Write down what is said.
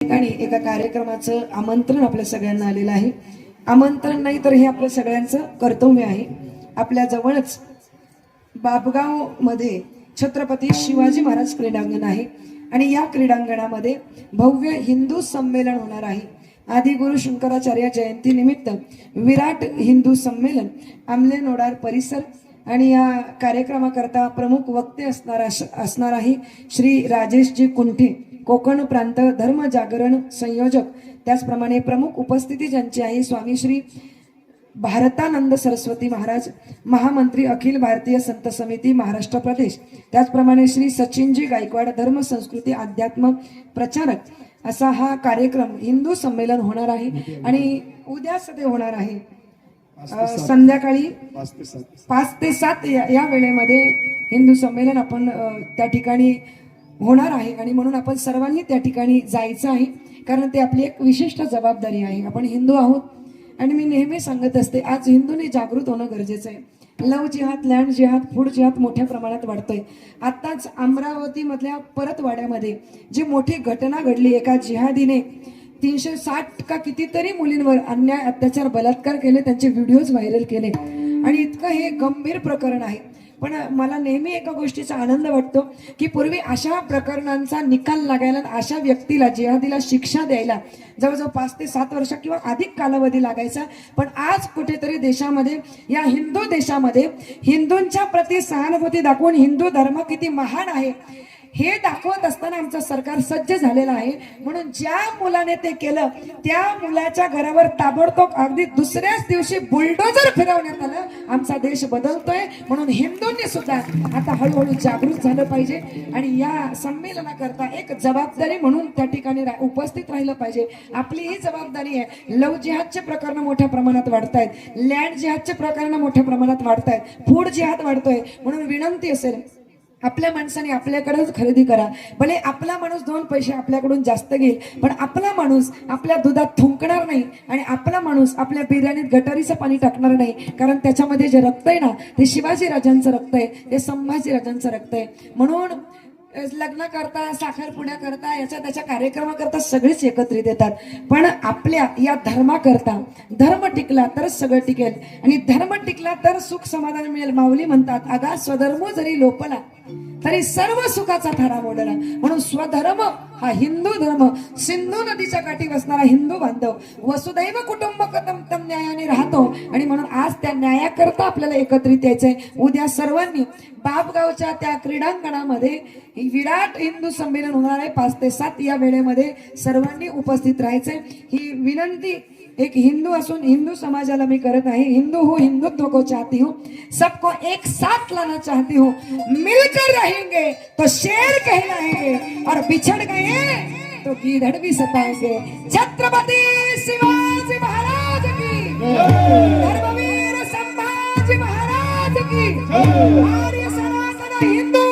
ठिकाणी एका कार्यक्रमाचं आमंत्रण आपल्या सगळ्यांना आलेलं आहे. आमंत्रण नाही तर हे आपल्या सगळ्यांचं कर्तव्य आहे. आपल्या जवळच बाबगाव मध्ये छत्रपती शिवाजी महाराज क्रीडांगण आहे आणि या क्रीडांगणामध्ये भव्य हिंदू संमेलन होणार आहे. आदिगुरु शंकराचार्य जयंती निमित्त विराट हिंदू संमेलन आमलेनोडार परिसर आणि या कार्यक्रमाकरता प्रमुख वक्ते असणार आहे श्री राजेशजी कुंठे, कोकण प्रांत धर्म जागरण संयोजक. त्याचप्रमाणे प्रमुख उपस्थिती ज्यांची आहे स्वामी श्री भारतानंद सरस्वती महाराज, महामंत्री अखिल भारतीय संत समिती महाराष्ट्र प्रदेश. त्याचप्रमाणे श्री सचिनजी गायकवाड, धर्म संस्कृती अध्यात्म प्रचारक. असा हा कार्यक्रम हिंदू संमेलन होणार आहे आणि उद्या सध्या होणार आहे संध्याकाळी 5 ते 7 या वेळेमध्ये हिंदू संमेलन आपण त्या ठिकाणी होणार आहे आणि म्हणून आपण सर्वांनी त्या ठिकाणी जायचं आहे, कारण ते आपली एक विशिष्ट जबाबदारी आहे. आपण हिंदू आहोत आणि मी नेहमी सांगत असते, आज हिंदूंनी जागृत होणं गरजेचं आहे. लव जिहाद, लँड जिहाद, फूड जिहाद मोठ्या प्रमाणात वाढतोय. आताच अमरावती मधल्या परतवाड्यामध्ये जी मोठी घटना घडली, एका जिहादीने 360 का कितीतरी मुलींवर अन्याय, अत्याचार, बलात्कार केले, त्यांचे व्हिडिओज व्हायरल केले आणि इतकं हे गंभीर प्रकरण आहे. पण मला नेहमी एका गोष्टीचा आनंद वाटतो की पूर्वी अशा प्रकरणांचा निकाल लागायला, अशा व्यक्तीला, जिहादीला शिक्षा द्यायला जवळजवळ 5 ते 7 वर्ष किंवा अधिक कालावधी लागायचा. पण आज कुठेतरी देशामध्ये, या हिंदू देशामध्ये हिंदूंच्या प्रती सहानुभूती दाखवून हिंदू धर्म किती महान आहे हे दाखवत असताना आमचं सरकार सज्ज झालेलं आहे. म्हणून ज्या मुलाने ते केलं त्या मुलाच्या घरावर ताबडतोब अगदी दुसऱ्याच दिवशी बुलडोजर फिरवण्यात आलं. आमचा देश बदलतोय. म्हणून हिंदूंनी सुद्धा आता हळूहळू जागृत झालं पाहिजे आणि या संमेलनाकरता एक जबाबदारी म्हणून त्या ठिकाणी उपस्थित राहिलं पाहिजे. आपली ही जबाबदारी आहे. लव जिहादचे प्रकरण मोठ्या प्रमाणात वाढतायत, लँड जिहादचे प्रकरण मोठ्या प्रमाणात वाढतायत, फूड जिहाद वाढतोय. म्हणून विनंती असेल, आपल्या माणसाने आपल्याकडेच खरेदी करा. भले आपला माणूस 2 पैसे आपल्याकडून जास्त घेईल, पण आपला माणूस आपल्या दुधात थुंकणार नाही आणि आपला माणूस आपल्या बिर्याणीत गटारीचं पाणी टाकणार नाही. कारण त्याच्यामध्ये जे रक्त आहे ना, ते शिवाजी राजांचं रक्त आहे, ते संभाजी राजांचं रक्त आहे. म्हणून लग्न करता, साखरपुड्या करता, याच्या त्याच्या कार्यक्रमाकरता सगळेच एकत्रित येतात. पण आपल्या या धर्माकरता, धर्म टिकला तरच सगळं टिकेल आणि धर्म टिकला तर सुख समाधान मिळेल. माऊली म्हणतात, अगा स्वधर्म जरी लोपला तरी सर्व सुखाचा थारा मोडला. म्हणून स्वधर्म हा हिंदू धर्म, सिंधू नदीच्या काठी बसणारा हिंदू बांधव वसुदैव कुटुंबकम तम न्यायाने राहतो आणि म्हणून आज त्या न्यायाकरता आपल्याला एकत्रित यायचंय. उद्या सर्वांनी बाबगावच्या त्या क्रीडांगणामध्ये विराट हिंदू संमेलन होणार आहे. 5 ते 7 या वेळेमध्ये सर्वांनी उपस्थित राहायचंय. ही विनंती एक हिंदू असून हिंदू समाजाला मी करत आहे. हिंदू हूँ, हिंदुत्व को चाहती हूँ, सबको एक साथ लाना चाहती हूँ. मिलकर रहेंगे तो शेर कहलाएंगे और बिछड़ गए तो गीदड़ भी सताएंगे. छत्रपति शिवाजी महाराज की, धर्मवीर संभाजी महाराज की, आर्य सनातन हिंदू